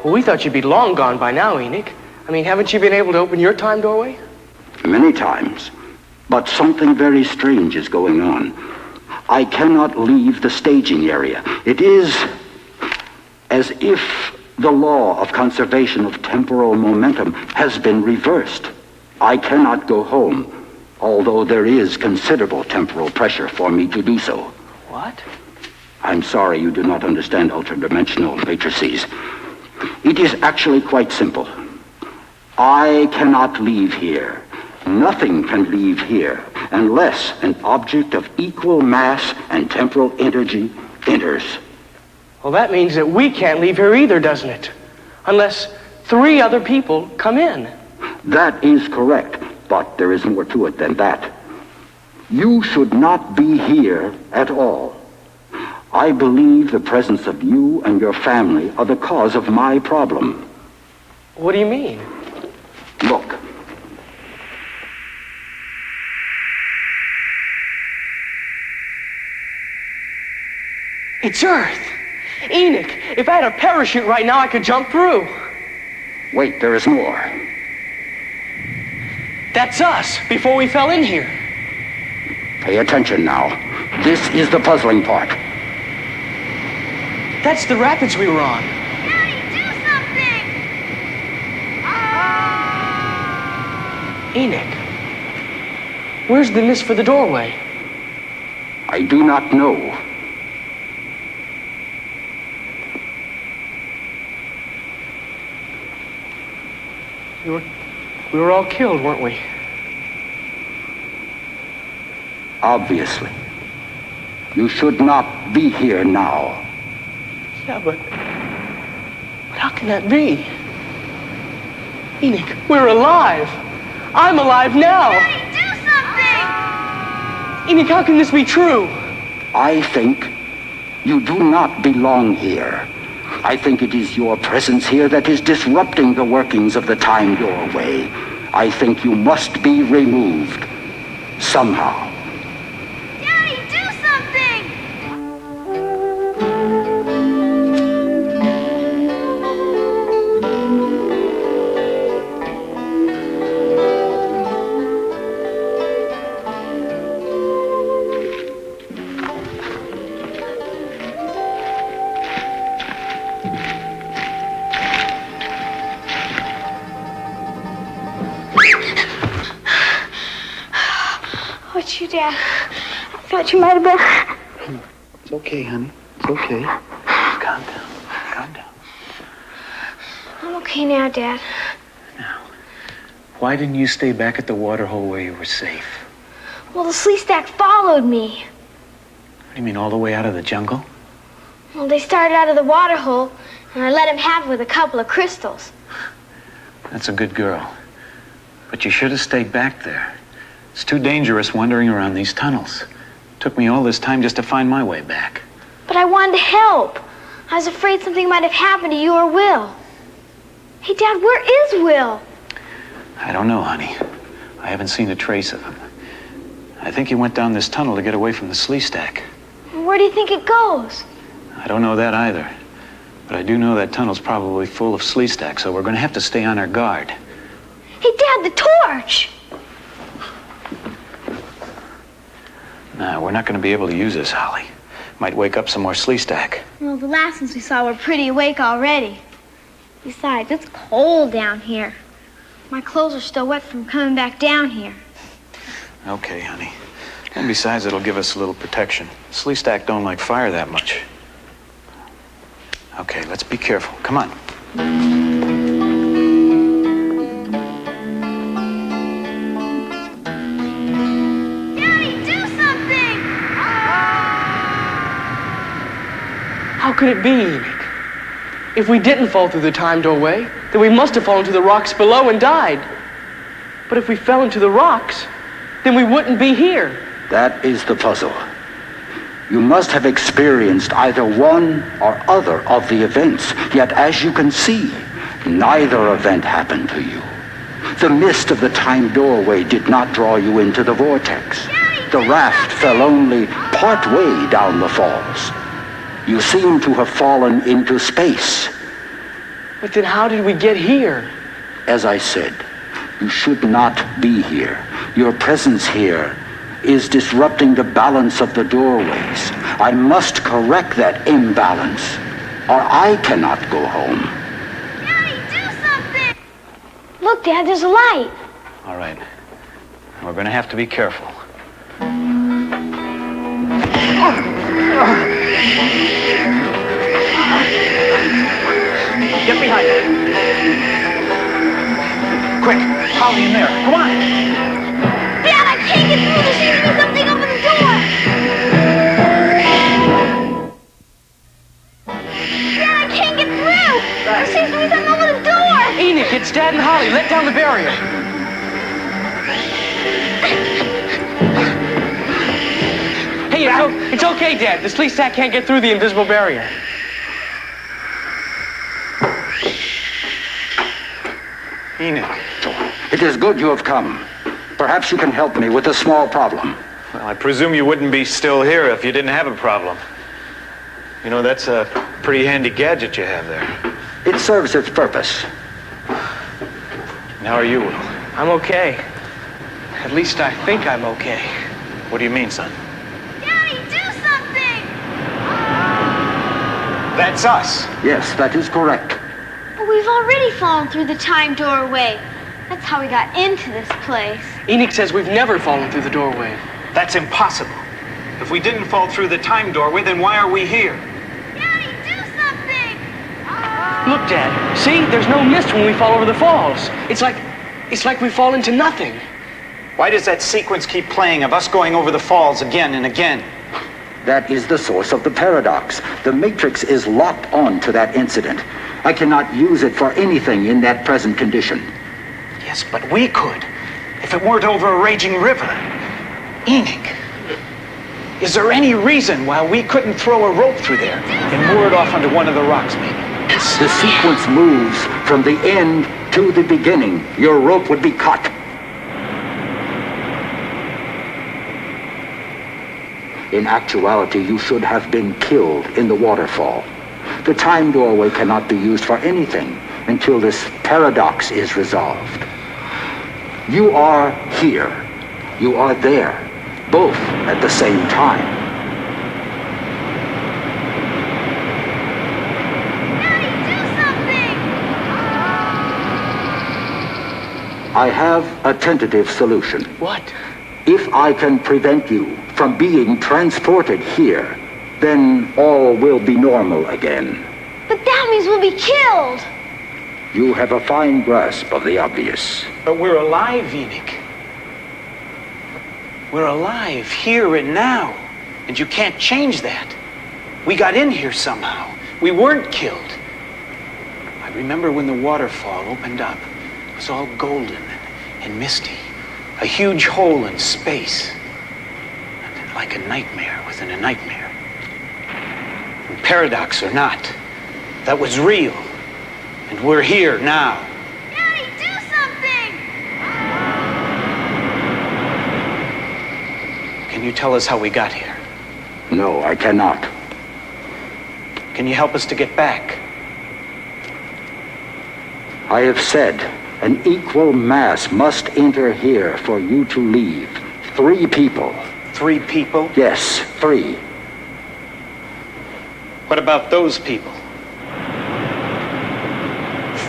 Well, we thought you'd be long gone by now, Enoch. I mean, haven't you been able to open your time doorway? Many times. But something very strange is going on. I cannot leave the staging area. It is as if the law of conservation of temporal momentum has been reversed. I cannot go home, although there is considerable temporal pressure for me to do so. What? I'm sorry you do not understand ultradimensional matrices. It is actually quite simple. I cannot leave here. Nothing can leave here unless an object of equal mass and temporal energy enters. Well, that means that we can't leave here either, doesn't it? Unless 3 other people come in. That is correct, but there is more to it than that. You should not be here at all. I believe the presence of you and your family are the cause of my problem. What do you mean? Look. It's Earth. Enoch, if I had a parachute right now, I could jump through. Wait, there is more. That's us, before we fell in here. Pay attention now. This is the puzzling part. That's the rapids we were on. Daddy, do something! Enoch, where's the mist for the doorway? I do not know. We were all killed, weren't we? Obviously. You should not be here now. Yeah, but how can that be? Enoch, we're alive. I'm alive now. Daddy, do something! Enoch, how can this be true? I think you do not belong here. I think it is your presence here that is disrupting the workings of the time doorway. I think you must be removed. Somehow. Daddy, do something! What's you, Dad? I thought you might have been... It's okay, honey. It's okay. Calm down. Calm down. I'm okay now, Dad. Now, why didn't you stay back at the waterhole where you were safe? Well, the Sleestack followed me. What do you mean, all the way out of the jungle? Well, they started out of the waterhole, and I let him have it with a couple of crystals. That's a good girl. But you should have stayed back there. It's too dangerous wandering around these tunnels. Took me all this time just to find my way back. But I wanted to help. I was afraid something might have happened to you or Will. Hey, Dad, where is Will? I don't know, honey. I haven't seen a trace of him. I think he went down this tunnel to get away from the Sleestack. Where do you think it goes? I don't know that either. But I do know that tunnel's probably full of Sleestack, so we're going to have to stay on our guard. Hey, Dad, the torch! No, we're not going to be able to use this, Holly. Might wake up some more Sleestack. Well, the last ones we saw were pretty awake already. Besides, it's cold down here. My clothes are still wet from coming back down here. Okay, honey. And besides, it'll give us a little protection. Sleestack don't like fire that much. Okay, let's be careful. Come on. How could it be, Enoch? If we didn't fall through the time doorway, then we must have fallen to the rocks below and died. But if we fell into the rocks, then we wouldn't be here. That is the puzzle. You must have experienced either one or other of the events, yet as you can see, neither event happened to you. The mist of the time doorway did not draw you into the vortex. The raft fell only part way down the falls. You seem to have fallen into space. But then how did we get here? As I said, you should not be here. Your presence here is disrupting the balance of the doorways. I must correct that imbalance, or I cannot go home. Daddy, do something! Look, Dad, there's a light. All right. We're going to have to be careful. Get behind me. Quick, Holly in there. Come on. Dad, I can't get through. There seems to be something over the door. Dad, I can't get through. There seems to be something over the door. Enoch, it's Dad and Holly. Let down the barrier. Hey, it's okay, Dad. The sleep sack can't get through the invisible barrier. Enoch. It is good you have come. Perhaps you can help me with a small problem. Well, I presume you wouldn't be still here if you didn't have a problem. You know, that's a pretty handy gadget you have there. It serves its purpose. And how are you, Will? I'm okay. At least I think I'm okay. What do you mean, son? Daddy, do something! That's us. Yes, that is correct. But we've already fallen through the time doorway. That's how we got into this place. Enoch says we've never fallen through the doorway. That's impossible. If we didn't fall through the time doorway, then why are we here? Daddy, do something! Look, Dad. See? There's no mist when we fall over the falls. It's like we fall into nothing. Why does that sequence keep playing of us going over the falls again and again? That is the source of the paradox. The Matrix is locked on to that incident. I cannot use it for anything in that present condition. Yes, but we could, if it weren't over a raging river. Enoch, is there any reason why we couldn't throw a rope through there and moor it off onto one of the rocks, maybe? The sequence moves from the end to the beginning. Your rope would be cut. In actuality, you should have been killed in the waterfall. The time doorway cannot be used for anything until this paradox is resolved. You are here. You are there, both at the same time. Daddy, do something! I have a tentative solution. What? If I can prevent you from being transported here, then all will be normal again. But that means we'll be killed. You have a fine grasp of the obvious. But we're alive, Enoch. We're alive here and now, and you can't change that. We got in here somehow. We weren't killed. I remember when the waterfall opened up. It was all golden and misty. A huge hole in space. Like a nightmare within a nightmare. And paradox or not, that was real. And we're here now. Daddy, do something! Can you tell us how we got here? No, I cannot. Can you help us to get back? I have said an equal mass must enter here for you to leave. 3 people. 3 people? Yes, 3. What about those people?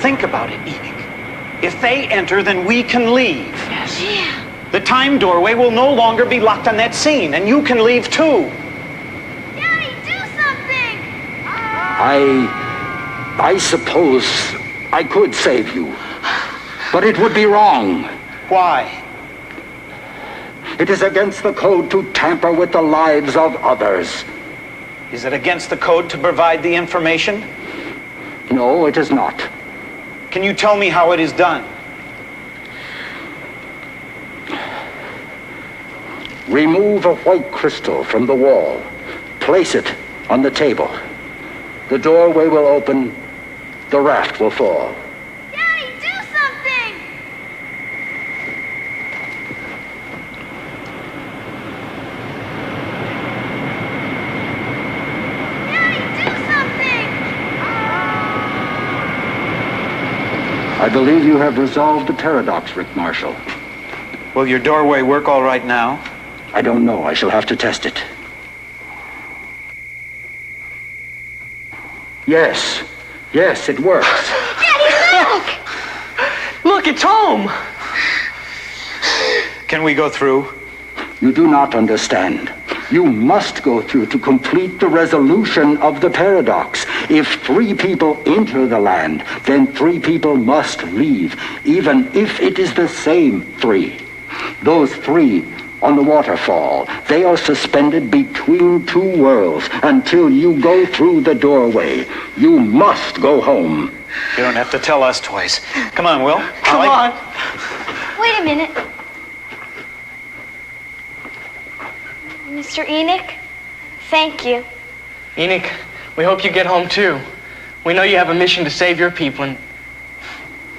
Think about it, Enoch. If they enter, then we can leave. Yes. Yeah. The time doorway will no longer be locked on that scene, and you can leave too. Daddy, do something! I suppose I could save you. But it would be wrong. Why? It is against the code to tamper with the lives of others. Is it against the code to provide the information? No, it is not. Can you tell me how it is done? Remove a white crystal from the wall. Place it on the table. The doorway will open. The raft will fall. Daddy, do something! Daddy, do something! I believe you have resolved the paradox, Rick Marshall. Will your doorway work all right now? I don't know. I shall have to test it. Yes. Yes, it works. Daddy, look! Look, it's home! Can we go through? You do not understand. You must go through to complete the resolution of the paradox. If 3 people enter the land, then 3 people must leave, even if it is the same 3. Those 3 on the waterfall, they are suspended between 2 worlds until you go through the doorway. You must go home. You don't have to tell us twice. Come on, Will. Come on! Wait a minute. Mr. Enoch, thank you. Enoch, we hope you get home too. We know you have a mission to save your people and,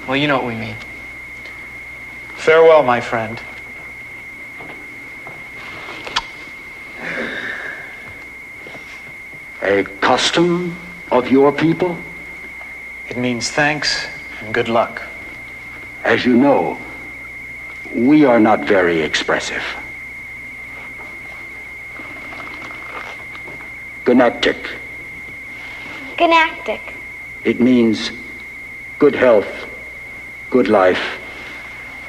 well, you know what we mean. Farewell, my friend. A custom of your people? It means thanks and good luck. As you know, we are not very expressive. Gnactic. Gnactic. It means good health, good life,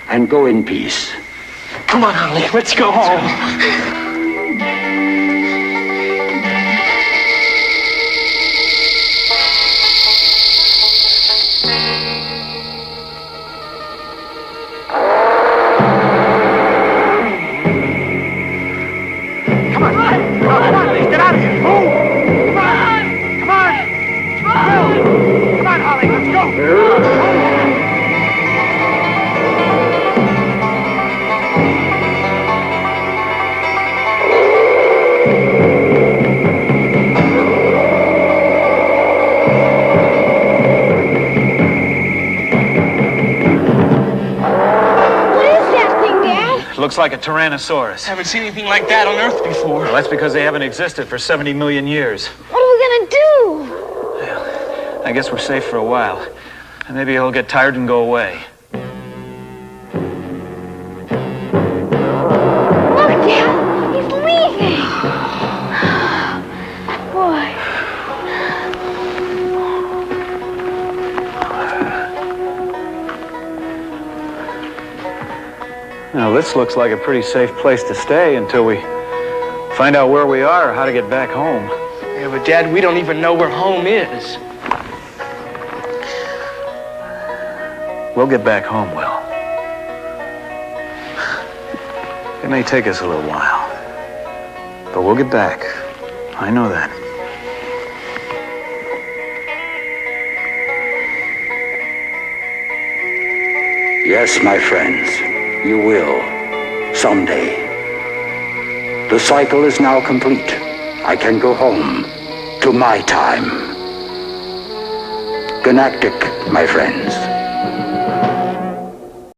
and go in peace. Come on, Holly, let's go home. Looks like a Tyrannosaurus. Haven't seen anything like that on Earth before. Well, that's because they haven't existed for 70 million years. What are we gonna do? Well, I guess we're safe for a while. And maybe he'll get tired and go away. Look, Dad, he's leaving. Boy. Now, this looks like a pretty safe place to stay until we find out where we are or how to get back home. Yeah, but Dad, we don't even know where home is. We'll get back home, Will. It may take us a little while, but we'll get back. I know that. Yes, my friends, you will, someday. The cycle is now complete. I can go home to my time. Gnactic, my friends.